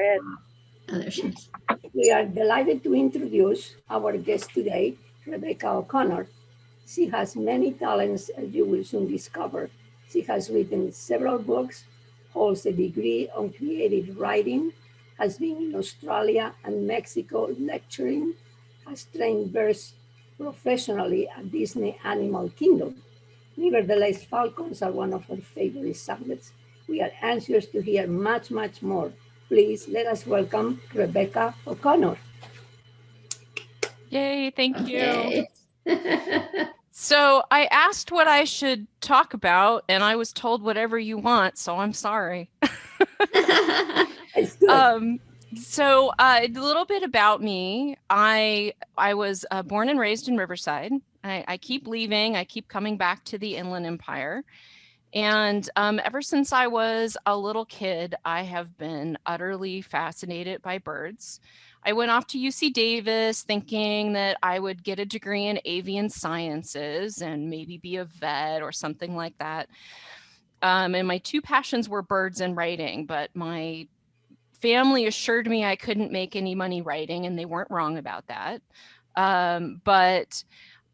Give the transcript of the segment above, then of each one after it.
ahead. Oh, there she is. We are delighted to introduce our guest today, Rebecca O'Connor. She has many talents, as you will soon discover. She has written several books, holds a degree on creative writing, has been in Australia and Mexico lecturing, has trained birds professionally at Disney Animal Kingdom. Nevertheless, falcons are one of her favorite subjects. We are anxious to hear much, much more. Please let us welcome Rebecca O'Connor. Yay, thank you. Yay. So I asked what I should talk about, and I was told whatever you want, so I'm sorry. It's good. So a little bit about me. I was born and raised in Riverside. I keep leaving. I keep coming back to the Inland Empire. And ever since I was a little kid, I have been utterly fascinated by birds. I went off to UC Davis thinking that I would get a degree in avian sciences and maybe be a vet or something like that. And my two passions were birds and writing, but my family assured me I couldn't make any money writing, and they weren't wrong about that. But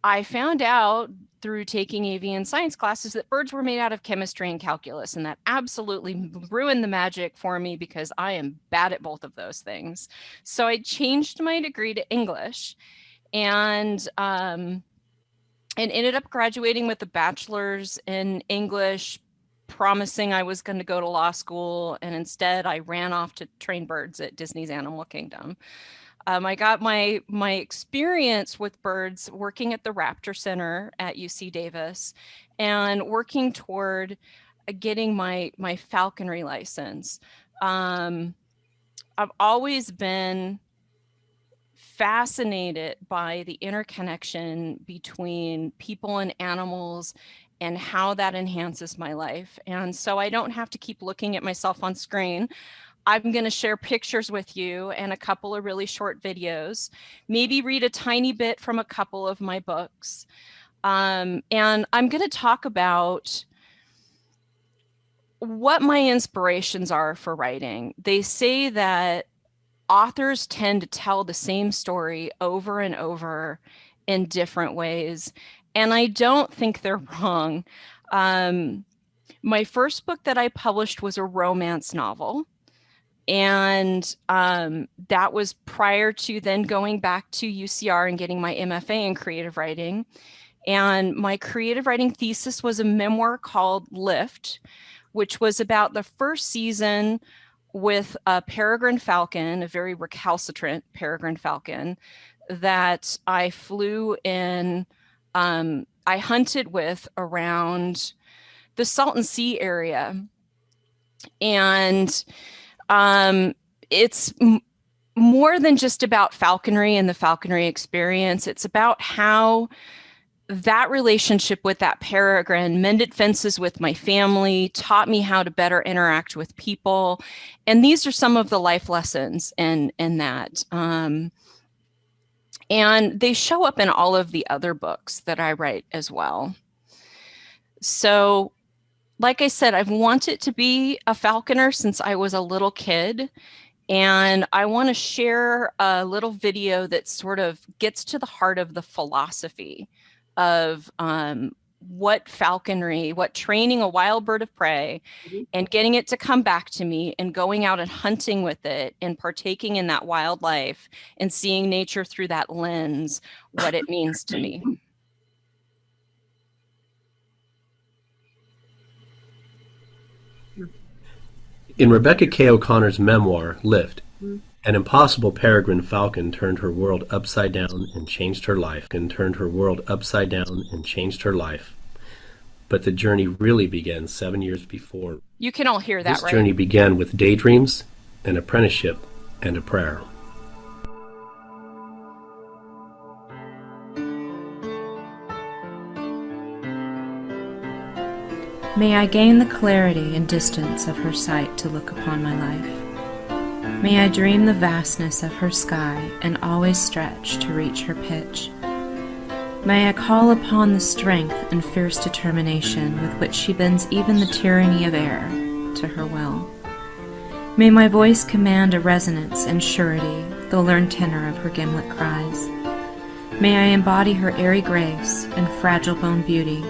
I found out through taking avian science classes that birds were made out of chemistry and calculus, and that absolutely ruined the magic for me because I am bad at both of those things. So I changed my degree to English and ended up graduating with a bachelor's in English, promising I was going to go to law school, and instead I ran off to train birds at Disney's Animal Kingdom. I got my experience with birds working at the Raptor Center at UC Davis and working toward getting my falconry license. I've always been fascinated by the interconnection between people and animals and how that enhances my life. And so I don't have to keep looking at myself on screen. I'm going to share pictures with you and a couple of really short videos, maybe read a tiny bit from a couple of my books. And I'm going to talk about what my inspirations are for writing. They say that authors tend to tell the same story over and over in different ways. And I don't think they're wrong. My first book that I published was a romance novel. And that was prior to then going back to UCR and getting my MFA in creative writing. And my creative writing thesis was a memoir called Lift, which was about the first season with a peregrine falcon, a very recalcitrant peregrine falcon that I flew in, I hunted with around the Salton Sea area. And it's more than just about falconry and the falconry experience. It's about how that relationship with that peregrine mended fences with my family, taught me how to better interact with people. And these are some of the life lessons in that. And they show up in all of the other books that I write as well. So, like I said, I've wanted to be a falconer since I was a little kid. And I want to share a little video that sort of gets to the heart of the philosophy of what falconry, what training a wild bird of prey and getting it to come back to me and going out and hunting with it and partaking in that wildlife and seeing nature through that lens, what it means to me. In Rebecca K. O'Connor's memoir, Lift, an impossible peregrine falcon turned her world upside down and changed her life, But the journey really began 7 years before. You can all hear that, right? This journey began with daydreams, an apprenticeship, and a prayer. May I gain the clarity and distance of her sight to look upon my life. May I dream the vastness of her sky and always stretch to reach her pitch. May I call upon the strength and fierce determination with which she bends even the tyranny of air to her will. May my voice command a resonance and surety, the learned tenor of her gimlet cries. May I embody her airy grace and fragile bone beauty,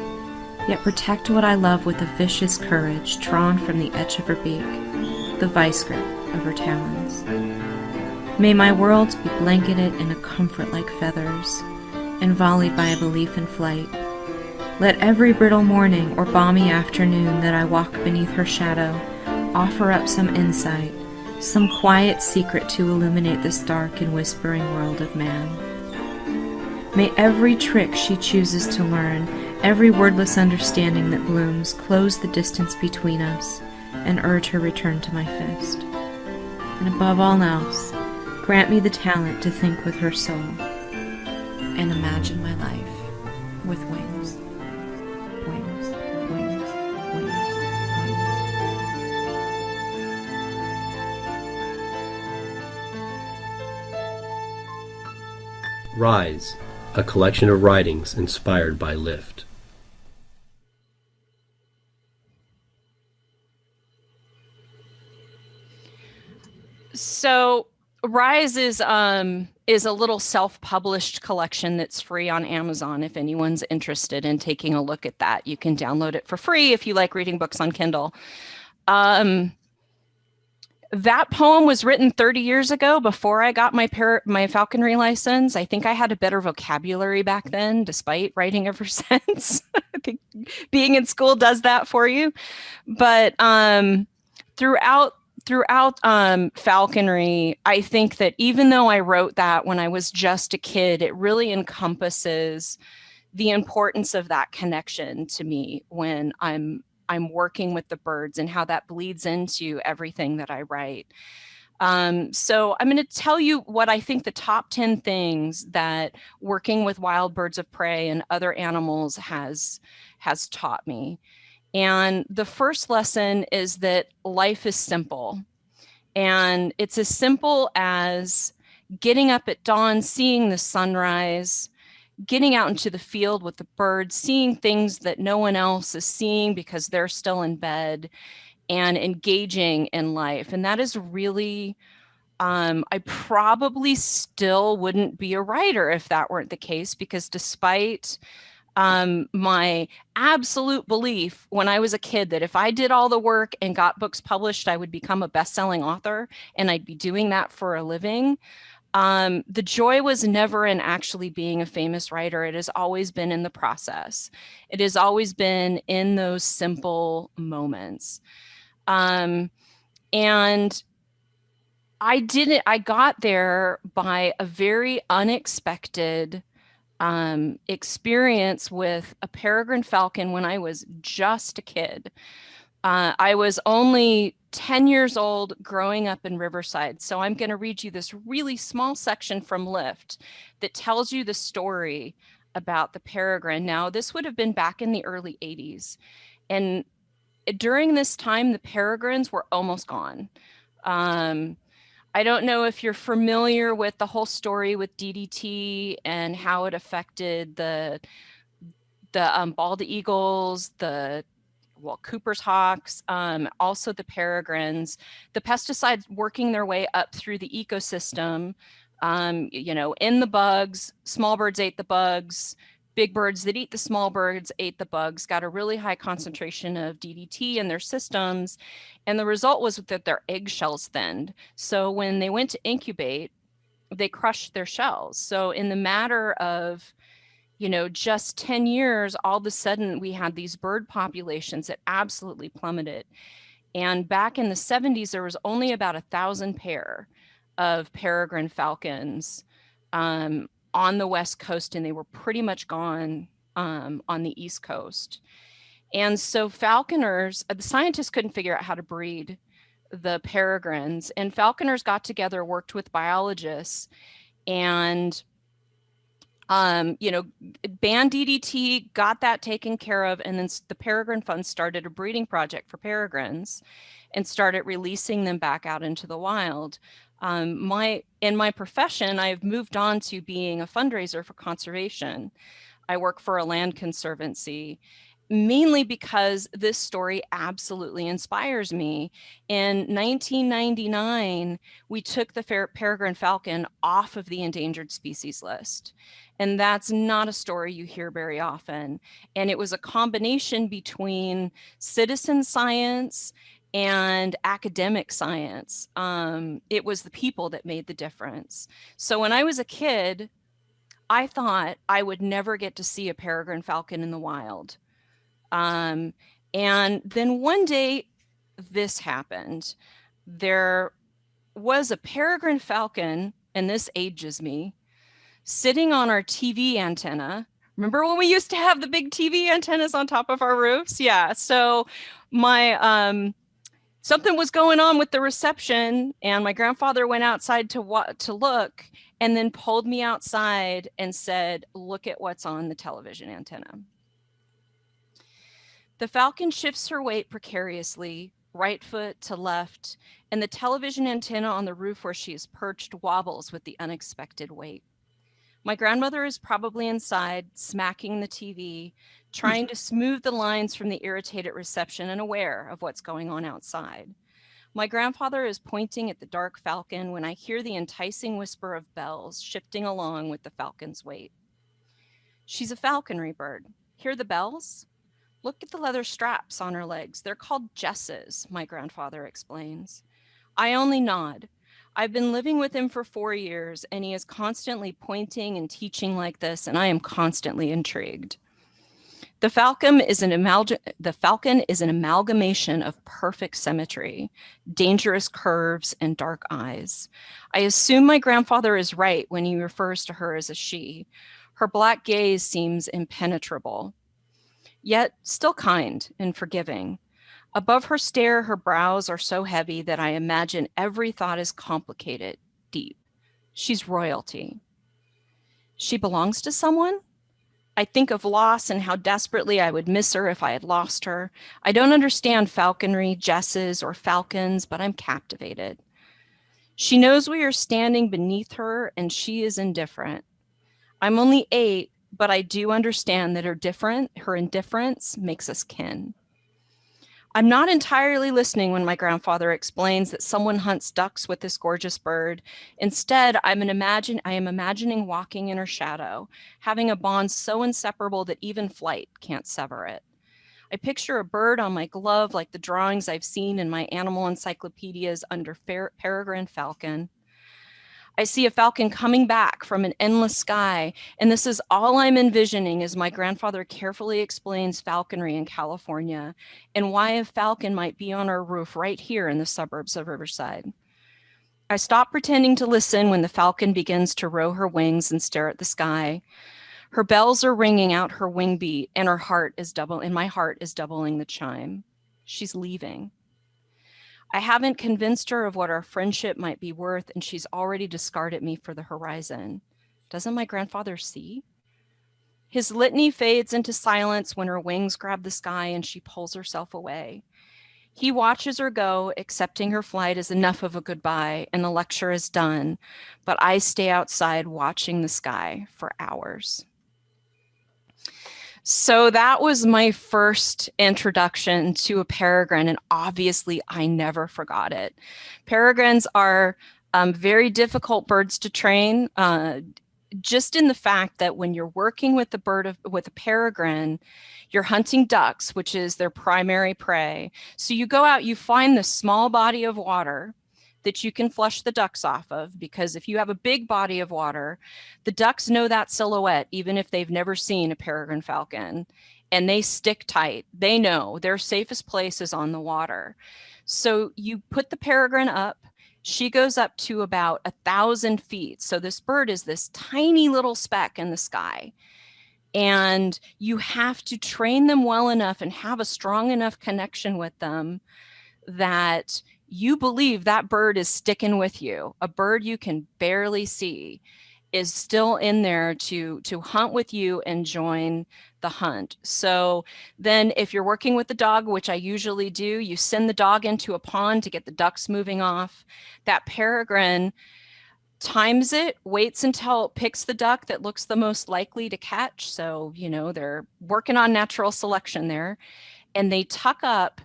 yet protect what I love with a vicious courage drawn from the edge of her beak, the vice grip of her talons. May my world be blanketed in a comfort like feathers, and volleyed by a belief in flight. Let every brittle morning or balmy afternoon that I walk beneath her shadow offer up some insight, some quiet secret to illuminate this dark and whispering world of man. May every trick she chooses to learn, every wordless understanding that blooms, close the distance between us and urge her return to my fist. And above all else, grant me the talent to think with her soul and imagine my life with wings. Wings, wings, wings, wings. Rise, a collection of writings inspired by Lift. So Rise is a little self-published collection that's free on Amazon. If anyone's interested in taking a look at that, you can download it for free if you like reading books on Kindle. That poem was written 30 years ago before I got my falconry license. I think I had a better vocabulary back then, despite writing ever since. I think being in school does that for you. But throughout falconry, I think that even though I wrote that when I was just a kid, it really encompasses the importance of that connection to me when I'm working with the birds and how that bleeds into everything that I write. So I'm going to tell you what I think the top 10 things that working with wild birds of prey and other animals has taught me. And the first lesson is that life is simple. And it's as simple as getting up at dawn, seeing the sunrise, getting out into the field with the birds, seeing things that no one else is seeing because they're still in bed, and engaging in life. And that is really, I probably still wouldn't be a writer if that weren't the case, because despite my absolute belief when I was a kid that if I did all the work and got books published, I would become a best-selling author and I'd be doing that for a living. The joy was never in actually being a famous writer. It has always been in the process. It has always been in those simple moments. And I got there by a very unexpected experience with a peregrine falcon when I was just a kid. I was only 10 years old growing up in Riverside. So I'm going to read you this really small section from Lift that tells you the story about the peregrine. Now, this would have been back in the early 80s. And during this time, the peregrines were almost gone. I don't know if you're familiar with the whole story with DDT and how it affected the bald eagles, Cooper's hawks, also the peregrines, the pesticides working their way up through the ecosystem, in the bugs, small birds ate the bugs, big birds that eat the small birds ate the bugs, got a really high concentration of DDT in their systems. And the result was that their eggshells thinned. So when they went to incubate, they crushed their shells. So in the matter of, just 10 years, all of a sudden we had these bird populations that absolutely plummeted. And back in the 70s, there was only about 1,000 pair of peregrine falcons on the West Coast, and they were pretty much gone on the East Coast. And so falconers, the scientists couldn't figure out how to breed the peregrines, and falconers got together, worked with biologists, and banned DDT, got that taken care of, and then the Peregrine Fund started a breeding project for peregrines and started releasing them back out into the wild. In my profession, I've moved on to being a fundraiser for conservation. I work for a land conservancy, mainly because this story absolutely inspires me. In 1999, we took the peregrine falcon off of the endangered species list. And that's not a story you hear very often. And it was a combination between citizen science and academic science. It was the people that made the difference. So when I was a kid, I thought I would never get to see a peregrine falcon in the wild. And then one day this happened. There was a peregrine falcon, and this ages me, sitting on our TV antenna. Remember when we used to have the big TV antennas on top of our roofs? Yeah. So my something was going on with the reception, and my grandfather went outside to look, and then pulled me outside and said, "Look at what's on the television antenna." The falcon shifts her weight precariously, right foot to left, and the television antenna on the roof where she is perched wobbles with the unexpected weight. My grandmother is probably inside, smacking the TV, trying to smooth the lines from the irritated reception and aware of what's going on outside. My grandfather is pointing at the dark falcon when I hear the enticing whisper of bells shifting along with the falcon's weight. She's a falconry bird. Hear the bells? Look at the leather straps on her legs. They're called jesses, my grandfather explains. I only nod. I've been living with him for 4 years, and he is constantly pointing and teaching like this, and I am constantly intrigued. The falcon is an amalgamation of perfect symmetry, dangerous curves, and dark eyes. I assume my grandfather is right when he refers to her as a she. Her black gaze seems impenetrable, yet still kind and forgiving. Above her stare, her brows are so heavy that I imagine every thought is complicated, deep. She's royalty. She belongs to someone? I think of loss and how desperately I would miss her if I had lost her. I don't understand falconry, jesses, or falcons, but I'm captivated. She knows we are standing beneath her, and she is indifferent. I'm only 8, but I do understand that her indifference makes us kin. I'm not entirely listening when my grandfather explains that someone hunts ducks with this gorgeous bird. Instead, I am imagining walking in her shadow, having a bond so inseparable that even flight can't sever it. I picture a bird on my glove like the drawings I've seen in my animal encyclopedias under peregrine falcon. I see a falcon coming back from an endless sky, and this is all I'm envisioning as my grandfather carefully explains falconry in California and why a falcon might be on our roof right here in the suburbs of Riverside. I stop pretending to listen when the falcon begins to row her wings and stare at the sky. Her bells are ringing out her wing beat, and my heart is doubling the chime. She's leaving. I haven't convinced her of what our friendship might be worth, and she's already discarded me for the horizon. Doesn't my grandfather see? His litany fades into silence when her wings grab the sky and she pulls herself away. He watches her go, accepting her flight as enough of a goodbye, and the lecture is done, but I stay outside watching the sky for hours. So that was my first introduction to a peregrine, and obviously I never forgot it. Peregrines are very difficult birds to train, just in the fact that when you're working with a peregrine, you're hunting ducks, which is their primary prey. So you go out, you find the small body of water that you can flush the ducks off of, because if you have a big body of water, the ducks know that silhouette, even if they've never seen a peregrine falcon, and they stick tight. They know their safest place is on the water. So you put the peregrine up. She goes up to about 1,000 feet. So this bird is this tiny little speck in the sky. And you have to train them well enough and have a strong enough connection with them that you believe that bird is sticking with you. A bird you can barely see is still in there to hunt with you and join the hunt. So then if you're working with the dog, which I usually do, you send the dog into a pond to get the ducks moving off. That peregrine times it, waits until it picks the duck that looks the most likely to catch. So, you know, they're working on natural selection there, and they tuck up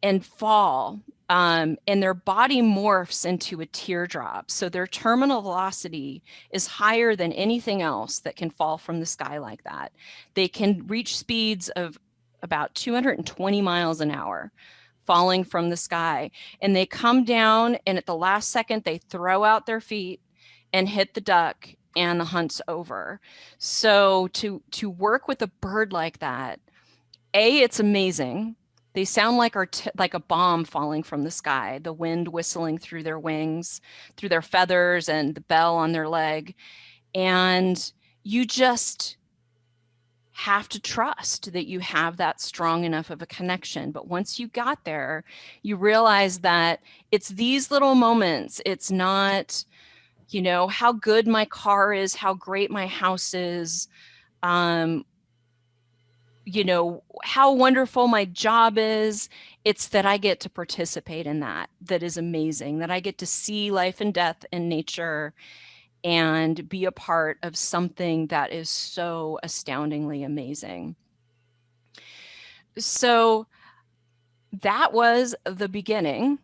and fall, and their body morphs into a teardrop. So their terminal velocity is higher than anything else that can fall from the sky like that. They can reach speeds of about 220 miles an hour falling from the sky, and they come down, and at the last second they throw out their feet and hit the duck, and the hunt's over. So to work with a bird like that, it's amazing. They sound like like a bomb falling from the sky, the wind whistling through their wings, through their feathers, and the bell on their leg. And you just have to trust that you have that strong enough of a connection. But once you got there, you realize that it's these little moments. It's not, you know, how good my car is, how great my house is, you know, how wonderful my job is. It's that I get to participate in that. That is amazing. That I get to see life and death in nature and be a part of something that is so astoundingly amazing. So that was the beginning.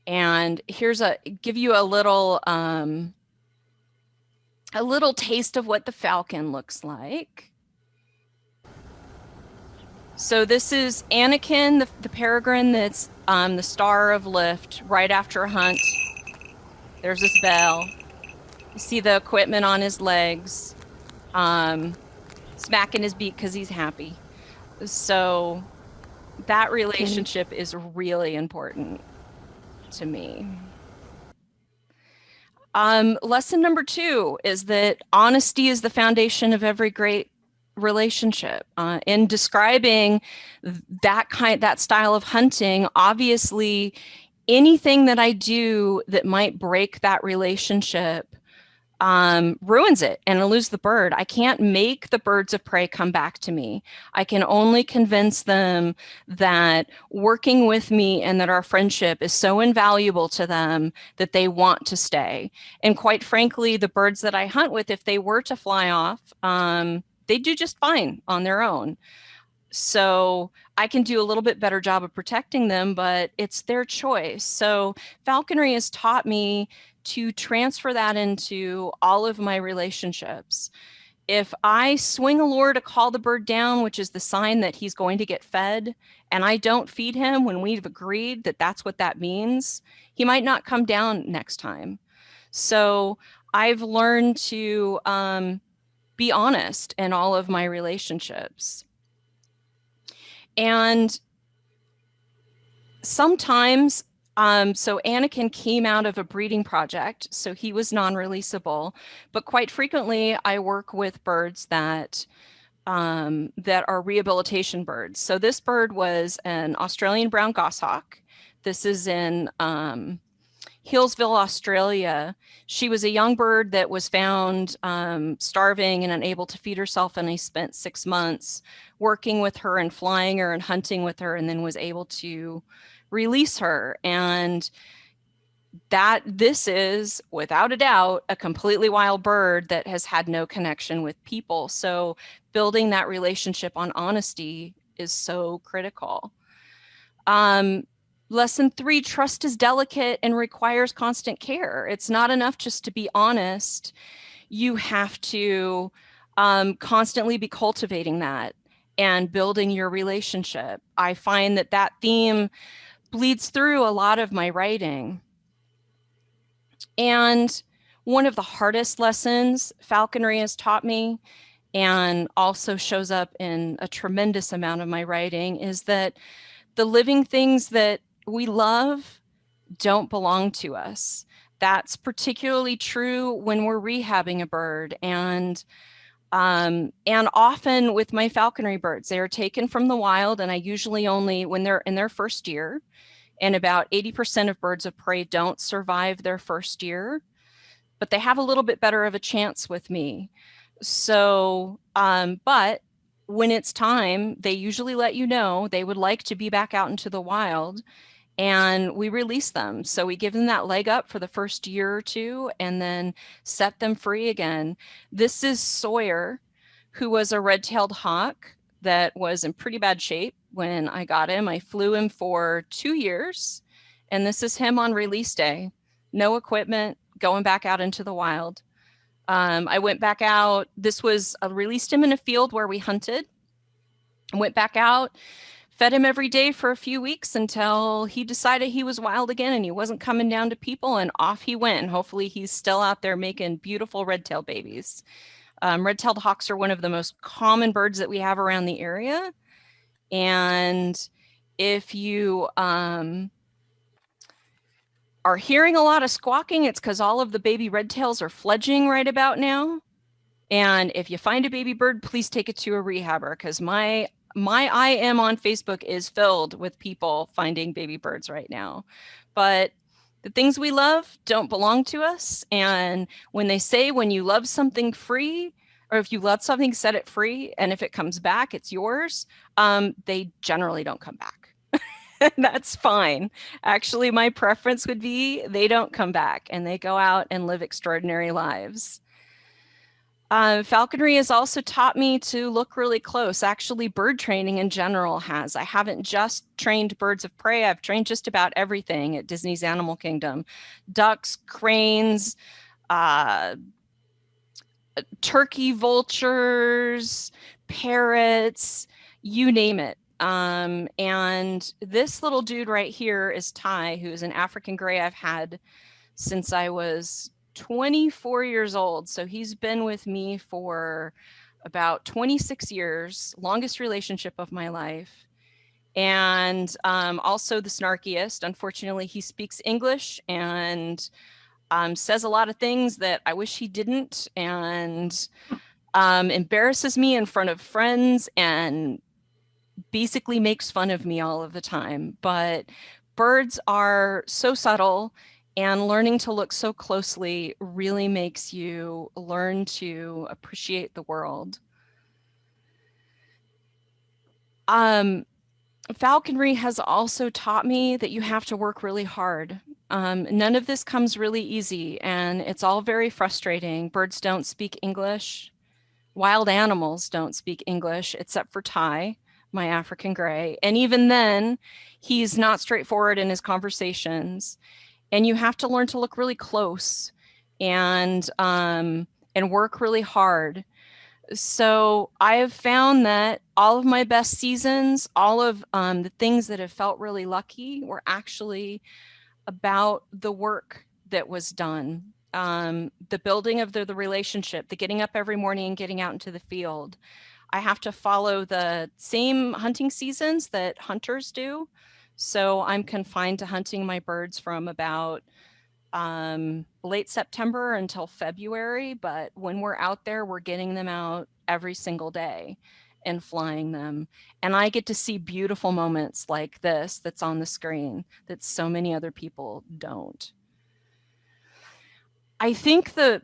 And here's give you a little taste of what the falcon looks like. So this is Anakin, the peregrine that's the star of lift right after a hunt. There's his bell. You see the equipment on his legs, smacking his beak because he's happy. So that relationship is really important to me. Lesson number 2 is that honesty is the foundation of every great relationship. In describing that style of hunting, obviously anything that I do that might break that relationship ruins it, and I lose the bird. I can't make the birds of prey come back to me. I can only convince them that working with me and that our friendship is so invaluable to them that they want to stay. And quite frankly, the birds that I hunt with, if they were to fly off, they do just fine on their own. So I can do a little bit better job of protecting them, but it's their choice. So falconry has taught me to transfer that into all of my relationships. If I swing a lure to call the bird down, which is the sign that he's going to get fed, and I don't feed him when we've agreed that that's what that means, he might not come down next time. So I've learned to be honest in all of my relationships. And sometimes, so Anakin came out of a breeding project, so he was non-releasable, but quite frequently I work with birds that are rehabilitation birds. So this bird was an Australian brown goshawk. This is in Healesville, Australia. She was a young bird that was found starving and unable to feed herself, and I spent 6 months working with her and flying her and hunting with her, and then was able to release her. And this is, without a doubt, a completely wild bird that has had no connection with people. So building that relationship on honesty is so critical. Lesson 3, trust is delicate and requires constant care. It's not enough just to be honest. You have to constantly be cultivating that and building your relationship. I find that theme bleeds through a lot of my writing. And one of the hardest lessons falconry has taught me, and also shows up in a tremendous amount of my writing, is that the living things that we love don't belong to us. That's particularly true when we're rehabbing a bird. And often with my falconry birds, they are taken from the wild, and I usually only, when they're in their first year, and about 80% of birds of prey don't survive their first year, but they have a little bit better of a chance with me. So, but when it's time, they usually let you know they would like to be back out into the wild. and we release them. So we give them that leg up for the first year or two and then set them free again. This is Sawyer, who was a red-tailed hawk that was in pretty bad shape when I got him. I flew him for 2 years, and this is him on release day. No equipment, going back out into the wild. I went back out. I released him in a field where we hunted. Went back out, fed him every day for a few weeks until he decided he was wild again and he wasn't coming down to people, and off he went. And hopefully he's still out there making beautiful red-tailed babies. Red-tailed hawks are one of the most common birds that we have around the area. And if you are hearing a lot of squawking, it's because all of the baby red-tails are fledging right about now. And if you find a baby bird, please take it to a rehabber, because my IM on Facebook is filled with people finding baby birds right now. But the things we love don't belong to us. And when they say when you love something free, or if you love something, set it free, and if it comes back, it's yours, they generally don't come back. That's fine. Actually, my preference would be they don't come back and they go out and live extraordinary lives. Falconry has also taught me to look really close. Actually, bird training in general has. I haven't just trained birds of prey. I've trained just about everything at Disney's Animal Kingdom. Ducks, cranes, turkey vultures, parrots, you name it. And this little dude right here is Ty, who is an African gray I've had since I was 24 years old. So he's been with me for about 26 years, longest relationship of my life. And also the snarkiest. Unfortunately, he speaks English and says a lot of things that I wish he didn't, and embarrasses me in front of friends and basically makes fun of me all of the time. But birds are so subtle, and learning to look so closely really makes you learn to appreciate the world. Falconry has also taught me that you have to work really hard. None of this comes really easy, and it's all very frustrating. Birds don't speak English. Wild animals don't speak English, except for Ty, my African gray. And even then, he's not straightforward in his conversations. And you have to learn to look really close and work really hard. So I have found that all of my best seasons, all of the things that have felt really lucky, were actually about the work that was done. The building of the relationship, the getting up every morning and getting out into the field. I have to follow the same hunting seasons that hunters do. So I'm confined to hunting my birds from about late September until February. But when we're out there, we're getting them out every single day and flying them. And I get to see beautiful moments like this that's on the screen that so many other people don't. I think the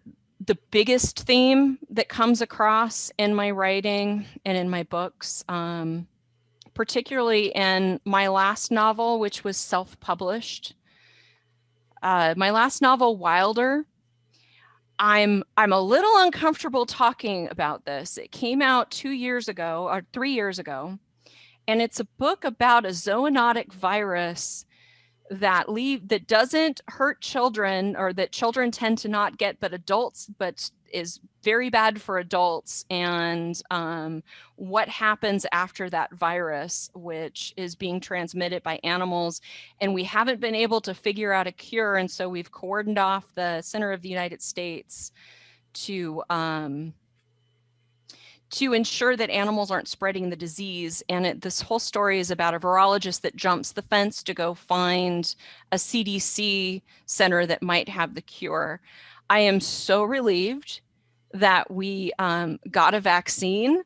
biggest theme that comes across in my writing and in my books, particularly in my last novel, which was self-published. My last novel, Wilder, I'm a little uncomfortable talking about this. It came out 2 years ago or 3 years ago, and it's a book about a zoonotic virus that doesn't hurt children, or that children tend to not get, but is very bad for adults, and what happens after that virus, which is being transmitted by animals. And we haven't been able to figure out a cure, and so we've cordoned off the center of the United States to ensure that animals aren't spreading the disease. And this whole story is about a virologist that jumps the fence to go find a CDC center that might have the cure. I am so relieved that we got a vaccine.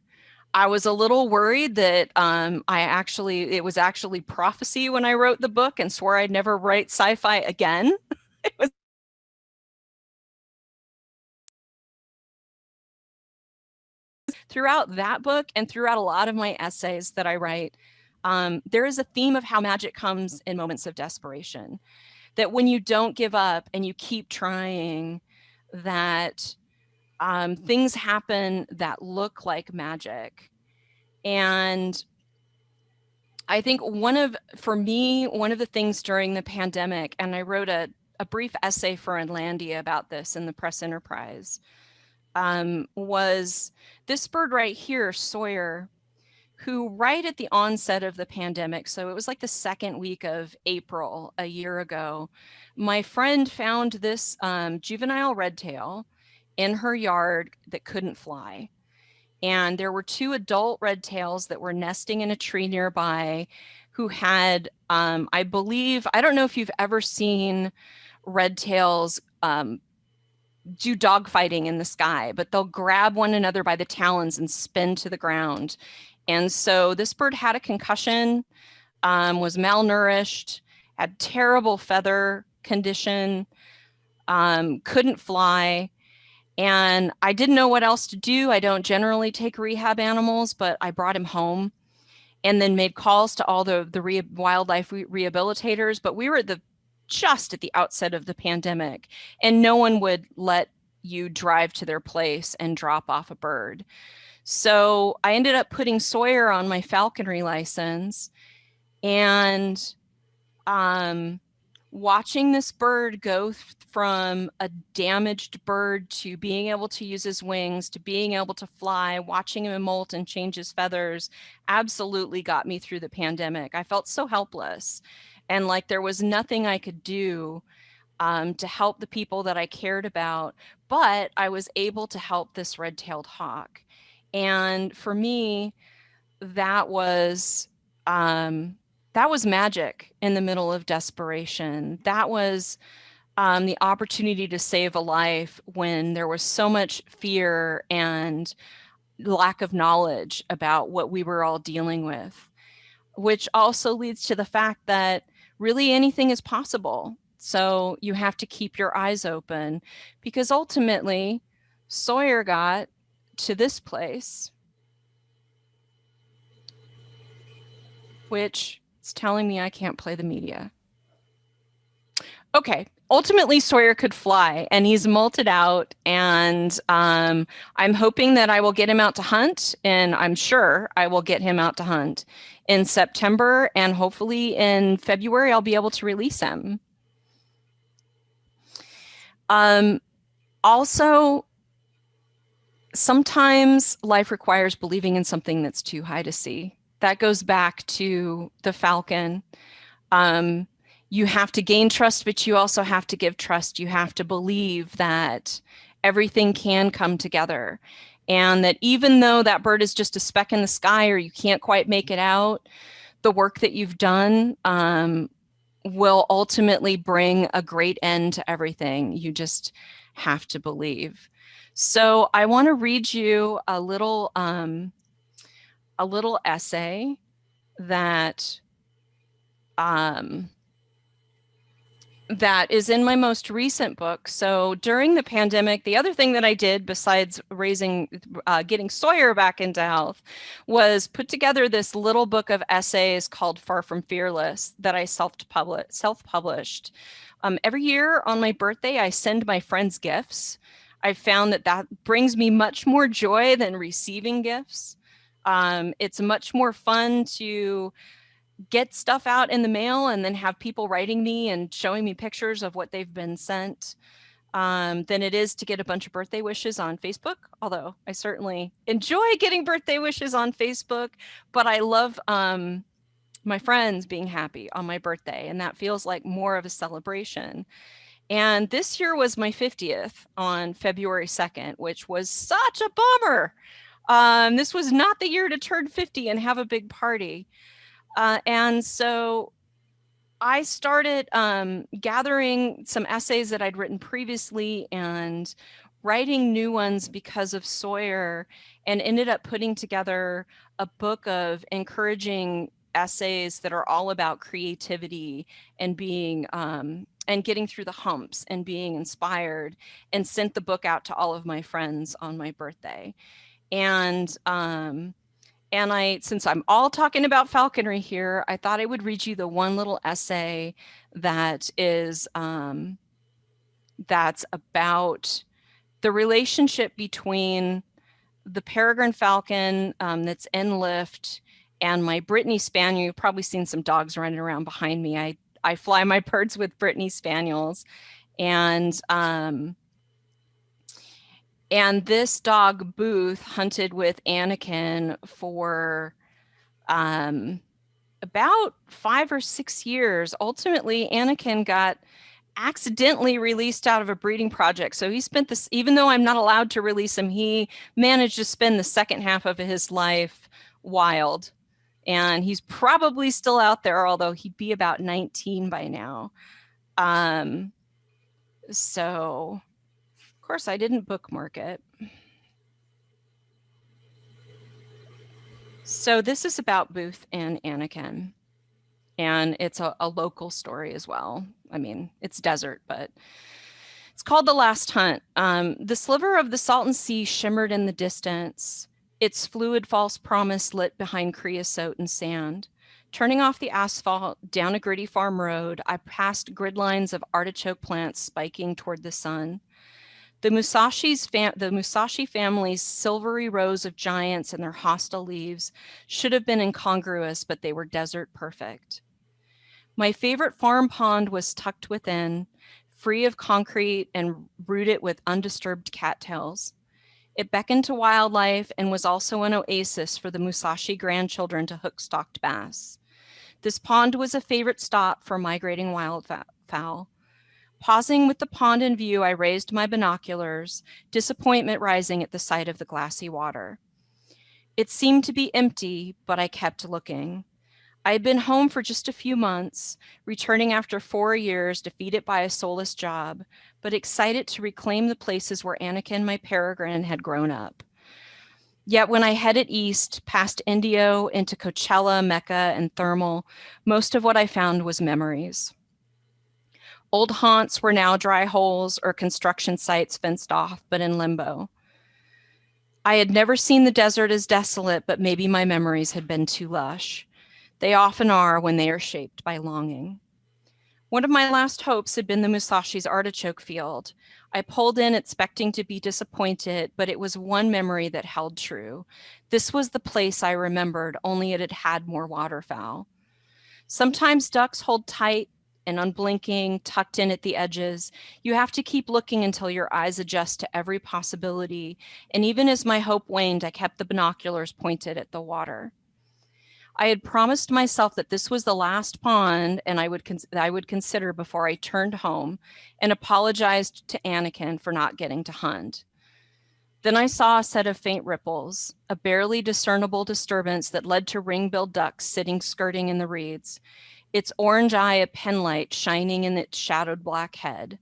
I was a little worried that it was actually prophecy when I wrote the book and swore I'd never write sci-fi again. It was throughout that book and throughout a lot of my essays that I write, there is a theme of how magic comes in moments of desperation, that when you don't give up and you keep trying, that things happen that look like magic. And I think for me, one of the things during the pandemic, and I wrote a brief essay for Inlandia about this in the Press Enterprise, was this bird right here, Sawyer, who right at the onset of the pandemic, so it was like the second week of April a year ago, my friend found this juvenile redtail in her yard that couldn't fly. And there were 2 adult redtails that were nesting in a tree nearby who had, I believe, I don't know if you've ever seen redtails do dogfighting in the sky, but they'll grab one another by the talons and spin to the ground. And so this bird had a concussion, was malnourished, had terrible feather condition, couldn't fly. And I didn't know what else to do. I don't generally take rehab animals, but I brought him home and then made calls to all the wildlife rehabilitators. But we were just at the outset of the pandemic, and no one would let you drive to their place and drop off a bird. So I ended up putting Sawyer on my falconry license, and watching this bird go from a damaged bird to being able to use his wings, to being able to fly, watching him molt and change his feathers absolutely got me through the pandemic. I felt so helpless, and like there was nothing I could do to help the people that I cared about, but I was able to help this red-tailed hawk. And for me, that was magic in the middle of desperation. That was the opportunity to save a life when there was so much fear and lack of knowledge about what we were all dealing with, which also leads to the fact that really anything is possible. So you have to keep your eyes open, because ultimately Sawyer got to this place, which is telling me I can't play the media. Okay, ultimately Sawyer could fly, and he's molted out, and I'm hoping that I will get him out to hunt, and I'm sure I will get him out to hunt in September, and hopefully in February I'll be able to release him. Also, sometimes life requires believing in something that's too high to see. That goes back to the falcon. You have to gain trust, but you also have to give trust. You have to believe that everything can come together, and that even though that bird is just a speck in the sky or you can't quite make it out, the work that you've done will ultimately bring a great end to everything. You just have to believe. So I want to read you a little essay that that is in my most recent book. So during the pandemic, the other thing that I did besides getting Sawyer back into health was put together this little book of essays called Far From Fearless that I self-published. Every year on my birthday, I send my friends gifts. I've found that brings me much more joy than receiving gifts. It's much more fun to get stuff out in the mail and then have people writing me and showing me pictures of what they've been sent than it is to get a bunch of birthday wishes on Facebook. Although I certainly enjoy getting birthday wishes on Facebook, but I love my friends being happy on my birthday, and that feels like more of a celebration. And this year was my 50th on February 2nd, which was such a bummer. This was not the year to turn 50 and have a big party. And so I started gathering some essays that I'd written previously and writing new ones because of Sawyer, and ended up putting together a book of encouraging essays that are all about creativity and being and getting through the humps and being inspired, and sent the book out to all of my friends on my birthday. And And since I'm all talking about falconry here, I thought I would read you the one little essay that is that's about the relationship between the peregrine falcon that's in lift and my Brittany Spaniel. You've probably seen some dogs running around behind me. I fly my birds with Brittany Spaniels, and this dog Booth hunted with Anakin for about 5 or 6 years. Ultimately, Anakin got accidentally released out of a breeding project. So he spent this, even though I'm not allowed to release him, he managed to spend the second half of his life wild. And he's probably still out there, although he'd be about 19 by now. So, of course, I didn't bookmark it. So this is about Booth and Anakin. And it's a local story as well. I mean, it's desert, but it's called The Last Hunt. The sliver of the Salton Sea shimmered in the distance, its fluid false promise lit behind creosote and sand. Turning off the asphalt down a gritty farm road, I passed grid lines of artichoke plants spiking toward the sun. The Musashi family's silvery rows of giants and their hostile leaves should have been incongruous, but they were desert perfect. My favorite farm pond was tucked within, free of concrete and rooted with undisturbed cattails. It beckoned to wildlife and was also an oasis for the Musashi grandchildren to hook stocked bass. This pond was a favorite stop for migrating wildfowl. Pausing with the pond in view, I raised my binoculars, disappointment rising at the sight of the glassy water. It seemed to be empty, but I kept looking. I had been home for just a few months, returning after 4 years, defeated by a soulless job, but excited to reclaim the places where Anakin, my peregrine, had grown up. Yet when I headed east, past Indio, into Coachella, Mecca, and Thermal, most of what I found was memories. Old haunts were now dry holes or construction sites fenced off, but in limbo. I had never seen the desert as desolate, but maybe my memories had been too lush. They often are when they are shaped by longing. One of my last hopes had been the Musashi's artichoke field. I pulled in expecting to be disappointed, but it was one memory that held true. This was the place I remembered, only it had had more waterfowl. Sometimes ducks hold tight and unblinking, tucked in at the edges. You have to keep looking until your eyes adjust to every possibility. And even as my hope waned, I kept the binoculars pointed at the water. I had promised myself that this was the last pond and I would consider before I turned home, and apologized to Anakin for not getting to hunt. Then I saw a set of faint ripples, a barely discernible disturbance that led to ring-billed ducks sitting skirting in the reeds, its orange eye a penlight shining in its shadowed black head.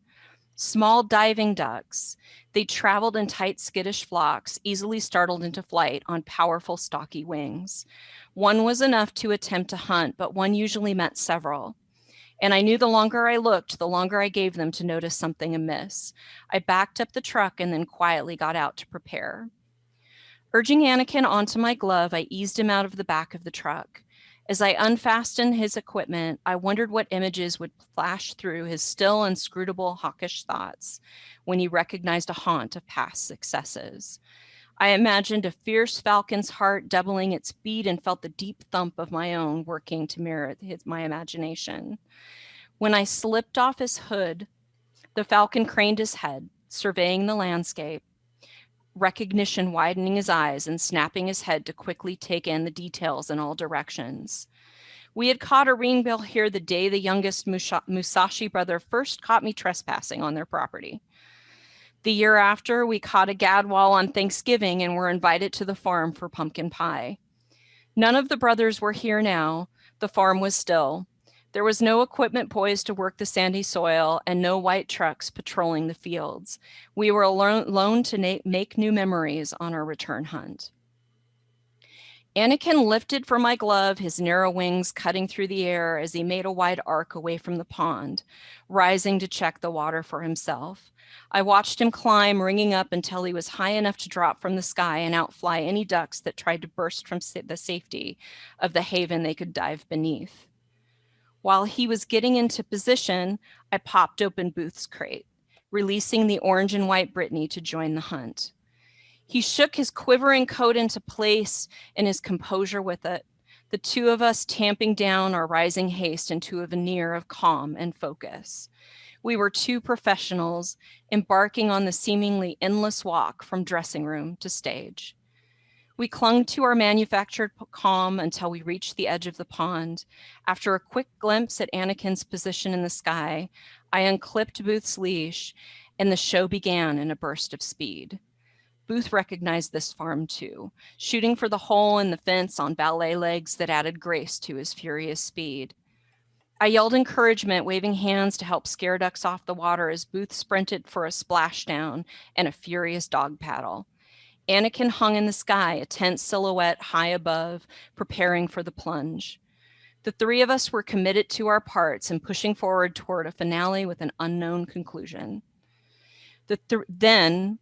Small diving ducks, they traveled in tight skittish flocks, easily startled into flight on powerful stocky wings. One was enough to attempt to hunt, but one usually meant several. And I knew the longer I looked, the longer I gave them to notice something amiss. I backed up the truck and then quietly got out to prepare. Urging Anakin onto my glove, I eased him out of the back of the truck. As I unfastened his equipment, I wondered what images would flash through his still inscrutable hawkish thoughts when he recognized a haunt of past successes. I imagined a fierce falcon's heart doubling its beat and felt the deep thump of my own working to mirror my imagination. When I slipped off his hood, the falcon craned his head, surveying the landscape, recognition widening his eyes and snapping his head to quickly take in the details in all directions. We had caught a ringbill here the day the youngest Musashi brother first caught me trespassing on their property. The year after, we caught a gadwall on Thanksgiving and were invited to the farm for pumpkin pie. None of the brothers were here now. The farm was still. There was no equipment poised to work the sandy soil and no white trucks patrolling the fields. We were alone to make new memories on our return hunt. Anakin lifted for my glove, his narrow wings cutting through the air as he made a wide arc away from the pond, rising to check the water for himself. I watched him climb, ringing up until he was high enough to drop from the sky and outfly any ducks that tried to burst from the safety of the haven they could dive beneath. While he was getting into position, I popped open Booth's crate, releasing the orange and white Brittany to join the hunt. He shook his quivering coat into place and his composure with it, the two of us tamping down our rising haste into a veneer of calm and focus. We were two professionals embarking on the seemingly endless walk from dressing room to stage. We clung to our manufactured calm until we reached the edge of the pond. After a quick glimpse at Anakin's position in the sky, I unclipped Booth's leash, and the show began in a burst of speed. Booth recognized this farm too, shooting for the hole in the fence on ballet legs that added grace to his furious speed. I yelled encouragement, waving hands to help scare ducks off the water as Booth sprinted for a splashdown and a furious dog paddle. Anakin hung in the sky, a tense silhouette high above, preparing for the plunge. The three of us were committed to our parts and pushing forward toward a finale with an unknown conclusion. Then,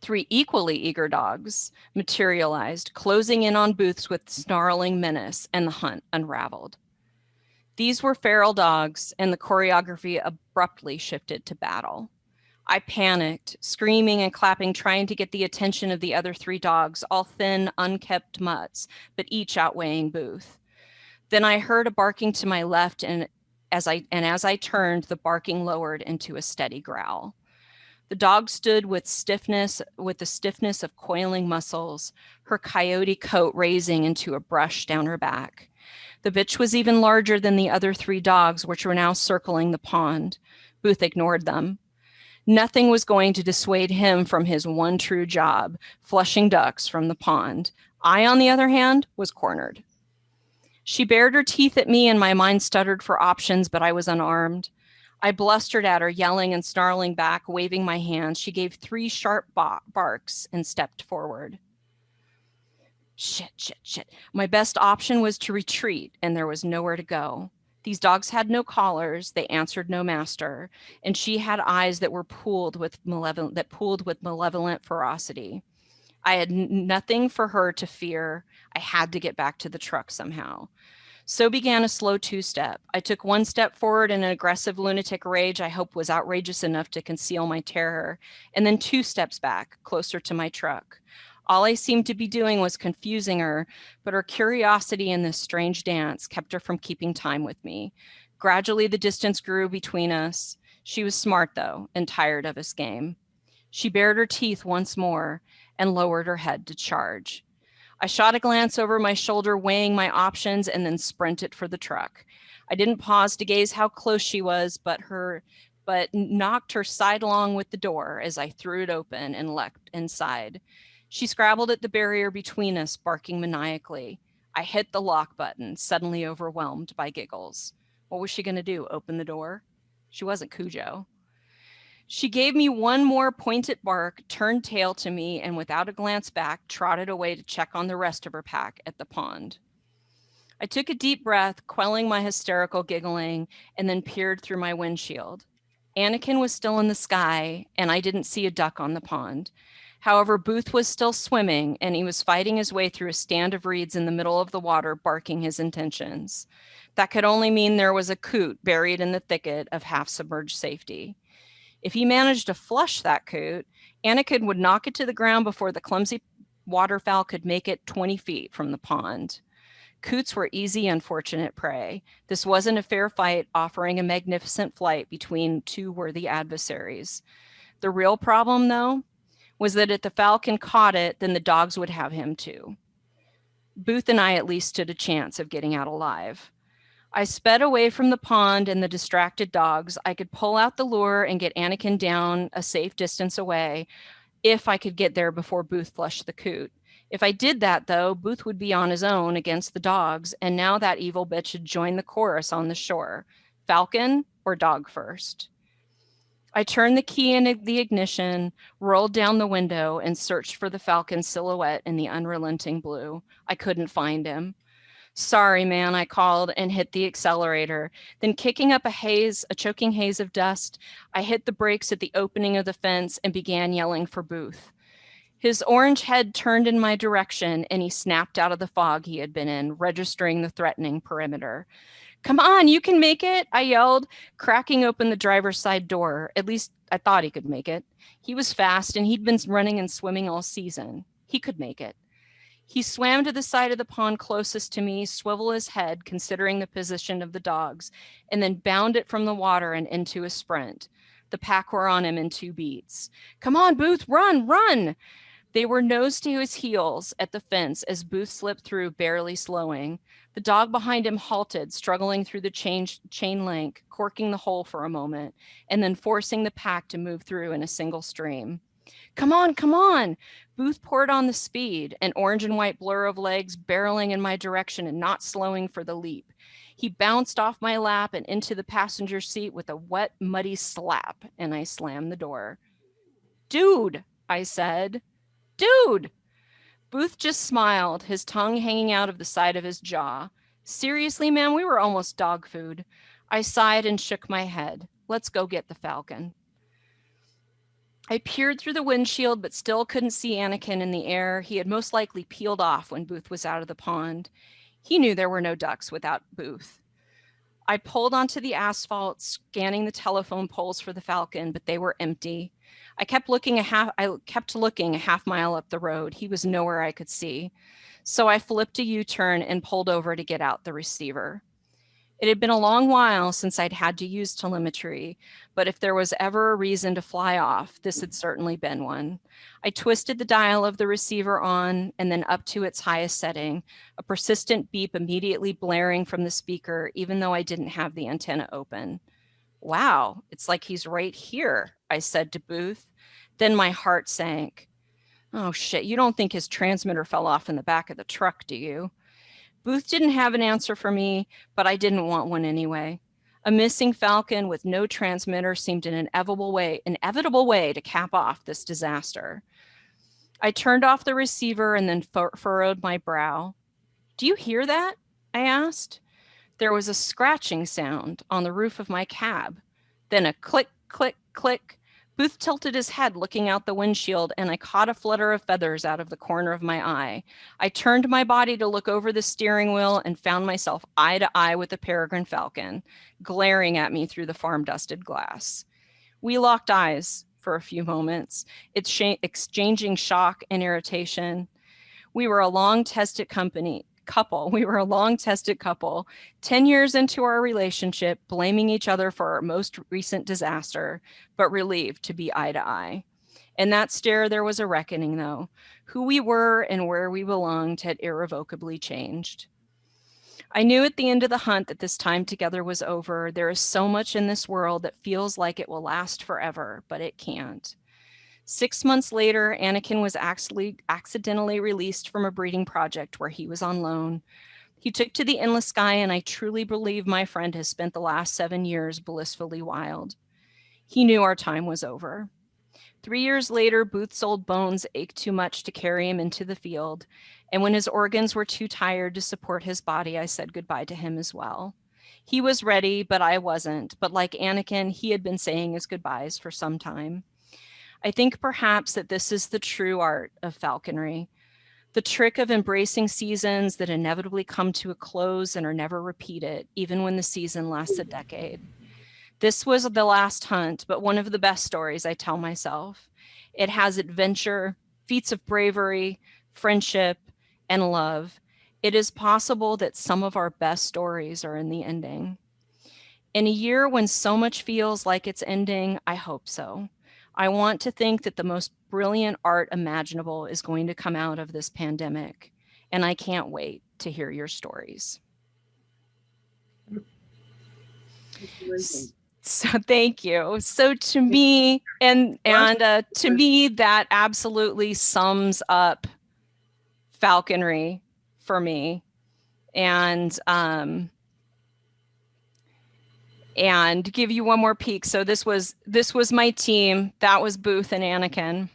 three equally eager dogs materialized, closing in on Booths with snarling menace, and the hunt unraveled. These were feral dogs, and the choreography abruptly shifted to battle. I panicked, screaming and clapping, trying to get the attention of the other three dogs, all thin, unkept mutts, but each outweighing Booth. Then I heard a barking to my left, and as I turned, the barking lowered into a steady growl. The dog stood with the stiffness of coiling muscles, her coyote coat raising into a brush down her back. The bitch was even larger than the other three dogs, which were now circling the pond. Booth ignored them. Nothing was going to dissuade him from his one true job, flushing ducks from the pond. I, on the other hand, was cornered. She bared her teeth at me, and my mind stuttered for options, but I was unarmed. I blustered at her, yelling and snarling back, waving my hands. She gave three sharp barks and stepped forward. Shit. My best option was to retreat, and there was nowhere to go. These dogs had no collars, they answered no master, and she had eyes that were pooled with malevolent ferocity. I had nothing for her to fear. I had to get back to the truck somehow. So began a slow two-step. I took one step forward in an aggressive lunatic rage I hope was outrageous enough to conceal my terror, and then 2 steps back, closer to my truck. All I seemed to be doing was confusing her, but her curiosity in this strange dance kept her from keeping time with me. Gradually, the distance grew between us. She was smart, though, and tired of this game. She bared her teeth once more and lowered her head to charge. I shot a glance over my shoulder, weighing my options, and then sprinted for the truck. I didn't pause to gaze how close she was, but knocked her sidelong with the door as I threw it open and leapt inside. She scrabbled at the barrier between us, barking maniacally. I hit the lock button, suddenly overwhelmed by giggles. What was she going to do, open the door? She wasn't Cujo. She gave me one more pointed bark, turned tail to me, and without a glance back, trotted away to check on the rest of her pack at the pond. I took a deep breath, quelling my hysterical giggling, and then peered through my windshield. Anakin was still in the sky, and I didn't see a duck on the pond. However, Booth was still swimming, and he was fighting his way through a stand of reeds in the middle of the water, barking his intentions. That could only mean there was a coot buried in the thicket of half-submerged safety. If he managed to flush that coot, Anakin would knock it to the ground before the clumsy waterfowl could make it 20 feet from the pond. Coots were easy, unfortunate prey. This wasn't a fair fight, offering a magnificent flight between two worthy adversaries. The real problem, though, was that if the falcon caught it, then the dogs would have him too. Booth and I at least stood a chance of getting out alive. I sped away from the pond and the distracted dogs. I could pull out the lure and get Anakin down a safe distance away if I could get there before Booth flushed the coot. If I did that, though, Booth would be on his own against the dogs, and now that evil bitch had joined the chorus on the shore. Falcon or dog first? I turned the key in the ignition, rolled down the window, and searched for the Falcon's silhouette in the unrelenting blue. I couldn't find him. Sorry, man, I called and hit the accelerator. Then kicking up a choking haze of dust, I hit the brakes at the opening of the fence and began yelling for Booth. His orange head turned in my direction and he snapped out of the fog he had been in, registering the threatening perimeter. Come on, you can make it, I yelled, cracking open the driver's side door. At least I thought he could make it. He was fast and he'd been running and swimming all season. He could make it. He swam to the side of the pond closest to me, swiveled his head, considering the position of the dogs, and then bounded from the water and into a sprint. The pack were on him in 2 beats. Come on, Booth, run, run! They were nose to his heels at the fence as Booth slipped through, barely slowing. The dog behind him halted, struggling through the chain link, corking the hole for a moment, and then forcing the pack to move through in a single stream. Come on, come on! Booth poured on the speed, an orange and white blur of legs barreling in my direction and not slowing for the leap. He bounced off my lap and into the passenger seat with a wet, muddy slap, and I slammed the door. Dude, I said. Dude! Booth just smiled, his tongue hanging out of the side of his jaw. Seriously, man, we were almost dog food. I sighed and shook my head. Let's go get the Falcon. I peered through the windshield, but still couldn't see Anakin in the air. He had most likely peeled off when Booth was out of the pond. He knew there were no ducks without Booth. I pulled onto the asphalt, scanning the telephone poles for the Falcon, but they were empty. I kept looking a half mile up the road. He was nowhere I could see. So I flipped a U-turn and pulled over to get out the receiver. It had been a long while since I'd had to use telemetry, but if there was ever a reason to fly off, this had certainly been one. I twisted the dial of the receiver on and then up to its highest setting, a persistent beep immediately blaring from the speaker, even though I didn't have the antenna open. Wow, it's like he's right here, I said to Booth. Then my heart sank. Oh shit, you don't think his transmitter fell off in the back of the truck, do you? Booth didn't have an answer for me, but I didn't want one anyway. A missing Falcon with no transmitter seemed an inevitable way to cap off this disaster. I turned off the receiver and then furrowed my brow. Do you hear that? I asked. There was a scratching sound on the roof of my cab. Then a click, click, click. Booth tilted his head looking out the windshield, and I caught a flutter of feathers out of the corner of my eye. I turned my body to look over the steering wheel and found myself eye to eye with the peregrine falcon, glaring at me through the farm-dusted glass. We locked eyes for a few moments, exchanging shock and irritation. We were a long-tested couple. 10 years into our relationship, blaming each other for our most recent disaster, but relieved to be eye to eye. In that stare, there was a reckoning, though. Who we were and where we belonged had irrevocably changed. I knew at the end of the hunt that this time together was over. There is so much in this world that feels like it will last forever, but it can't. 6 months later, Anakin was accidentally released from a breeding project where he was on loan. He took to the endless sky, and I truly believe my friend has spent the last 7 years blissfully wild. He knew our time was over. 3 years later, Booth's old bones ached too much to carry him into the field, and when his organs were too tired to support his body, I said goodbye to him as well. He was ready, but I wasn't. But like Anakin, he had been saying his goodbyes for some time. I think perhaps that this is the true art of falconry, the trick of embracing seasons that inevitably come to a close and are never repeated, even when the season lasts a decade. This was the last hunt, but one of the best stories I tell myself. It has adventure, feats of bravery, friendship, and love. It is possible that some of our best stories are in the ending. In a year when so much feels like it's ending, I hope so. I want to think that the most brilliant art imaginable is going to come out of this pandemic, and I can't wait to hear your stories. So thank you. So to me, to me, that absolutely sums up falconry for me. And and give you one more peek. So this was my team. That was Booth and Anakin.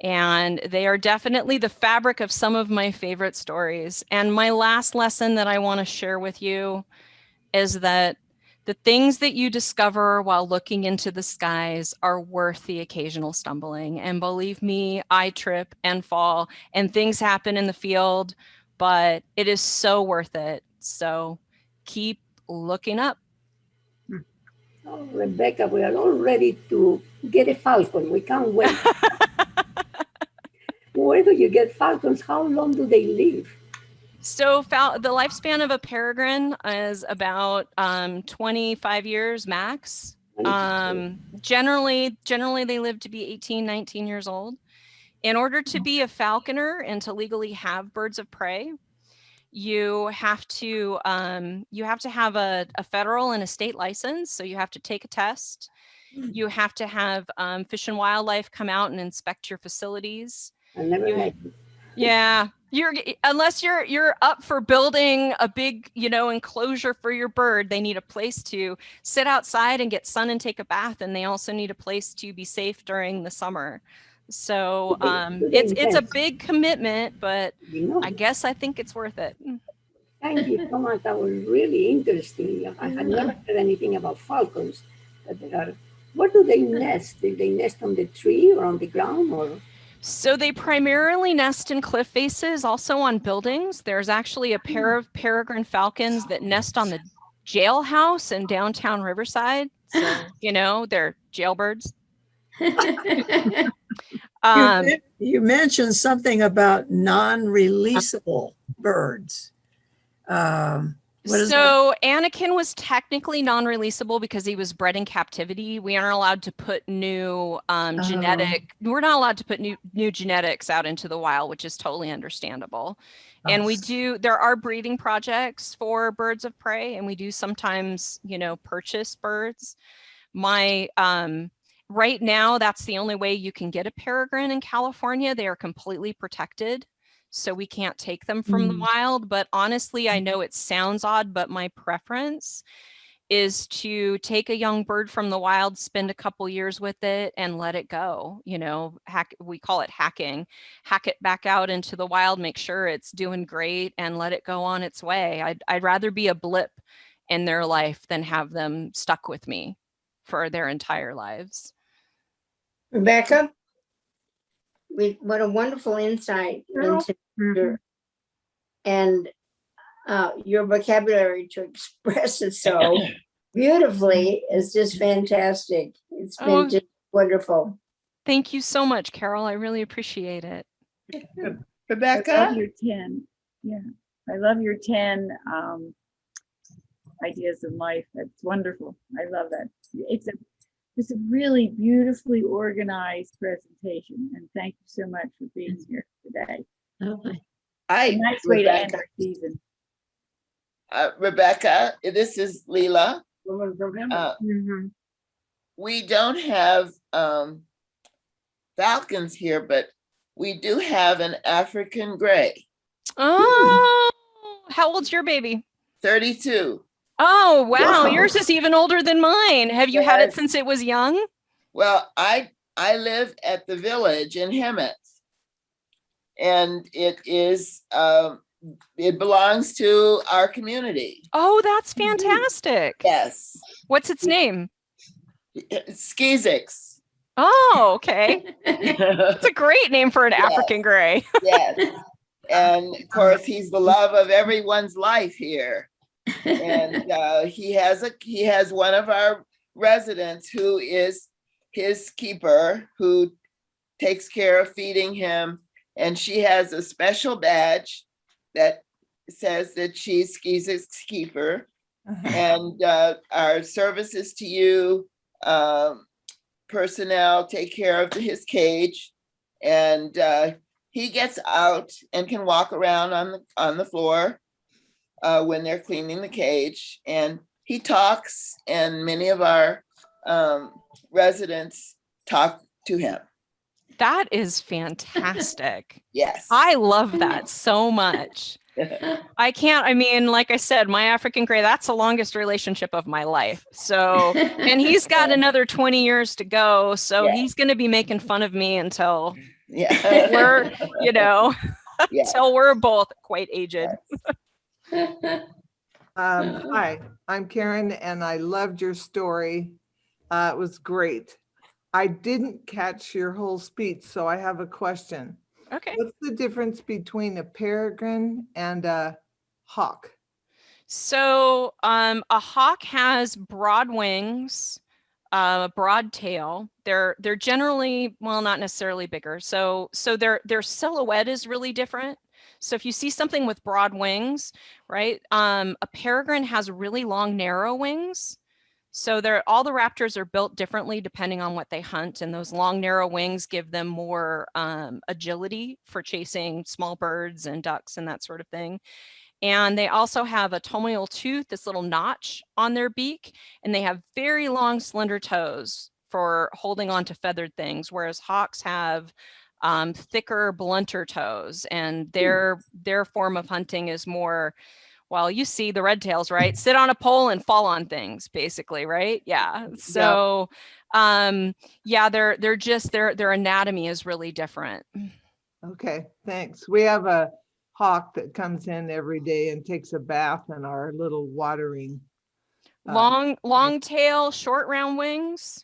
And they are definitely the fabric of some of my favorite stories. And my last lesson that I want to share with you is that the things that you discover while looking into the skies are worth the occasional stumbling. And believe me, I trip and fall and things happen in the field, but it is so worth it. So keep looking up. Oh, Rebecca, we are all ready to get a falcon. We can't wait. Where do you get falcons? How long do they live? So the lifespan of a peregrine is about 25 years max. Generally they live to be 18, 19 years old. In order to be a falconer and to legally have birds of prey, you have to have a federal and a state license. So you have to take a test. You have to have Fish and Wildlife come out and inspect your facilities. I never met you. Yeah, unless you're up for building a big, enclosure for your bird, they need a place to sit outside and get sun and take a bath, and they also need a place to be safe during the summer. So it's a big commitment, but I guess I think it's worth it. Thank you so much. That was really interesting. I had never heard anything about falcons. But where do they nest? Do they nest on the tree or on the ground, or? So they primarily nest in cliff faces, also on buildings. There's actually a pair of peregrine falcons that nest on the jailhouse in downtown Riverside. So, they're jailbirds. You mentioned something about non-releasable birds. So Anakin was technically non-releasable because he was bred in captivity. We aren't allowed to put new we're not allowed to put new genetics out into the wild, which is totally understandable. And there are breeding projects for birds of prey, and we do sometimes, purchase birds. Right now, that's the only way you can get a peregrine in California. They are completely protected. So we can't take them from the wild. But honestly, I know it sounds odd, but my preference is to take a young bird from the wild, spend a couple years with it, and let it go. We call it hacking. Hack it back out into the wild, make sure it's doing great, and let it go on its way. I'd rather be a blip in their life than have them stuck with me for their entire lives. Rebecca, what a wonderful insight into and your vocabulary to express it so beautifully is just fantastic. It's been just wonderful. Thank you so much, Carol. I really appreciate it. Rebecca? I love your 10. Yeah, I love your 10 ideas in life. That's wonderful. I love that. It's a really beautifully organized presentation, and thank you so much for being here today. Nice way to end our season. Rebecca, this is Leela. We don't have falcons here, but we do have an African gray. Oh, how old's your baby? 32. Oh, wow. Yours is even older than mine. Have you had it since it was young? Well, I live at the village in Hemet, and it is it belongs to our community. Oh, that's fantastic. Yes. What's its name? Skizix. Oh, okay. It's a great name for an African gray. Yes. And of course, he's the love of everyone's life here. And he has one of our residents who is his keeper, who takes care of feeding him, and she has a special badge that says that she's Skizik's keeper. And our services to you personnel take care of his cage, and he gets out and can walk around on the floor when they're cleaning the cage, and he talks, and many of our residents talk to him. That is fantastic. Yes. I love that so much. I can't, I mean, like I said, my African gray, that's the longest relationship of my life. So, and he's got another 20 years to go. So he's going to be making fun of me until we're, until we're both quite aged. Hi, I'm Karen, and I loved your story. It was great. I didn't catch your whole speech, so I have a question. Okay. What's the difference between a peregrine and a hawk? So a hawk has broad wings, a broad tail. They're generally, well, not necessarily bigger. So their silhouette is really different. So if you see something with broad wings, right? A peregrine has really long, narrow wings. So all the raptors are built differently depending on what they hunt, and those long, narrow wings give them more agility for chasing small birds and ducks and that sort of thing. And they also have a toenail tooth, this little notch on their beak, and they have very long, slender toes for holding on to feathered things, whereas hawks have thicker, blunter toes, and their form of hunting is more, well, you see the red tails, right? Sit on a pole and fall on things, basically, right? Yeah. So, yeah, their anatomy is really different. Okay, thanks. We have a hawk that comes in every day and takes a bath in our little watering. Long tail, short round wings.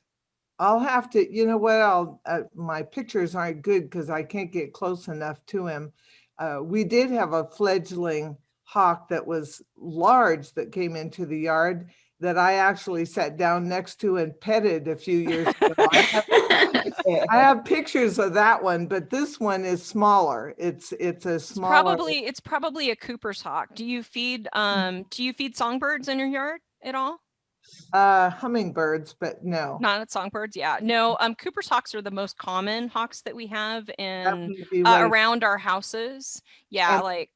I'll have to, you know what, my pictures aren't good because I can't get close enough to him. We did have a fledgling hawk that was large that came into the yard that I actually sat down next to and petted a few years ago. I have pictures of that one, but this one is smaller. It's a smaller. It's probably a Cooper's hawk. Do you feed songbirds in your yard at all? Hummingbirds, but no. Not songbirds, yeah. No, Cooper's hawks are the most common hawks that we have in around our houses. Yeah, and, like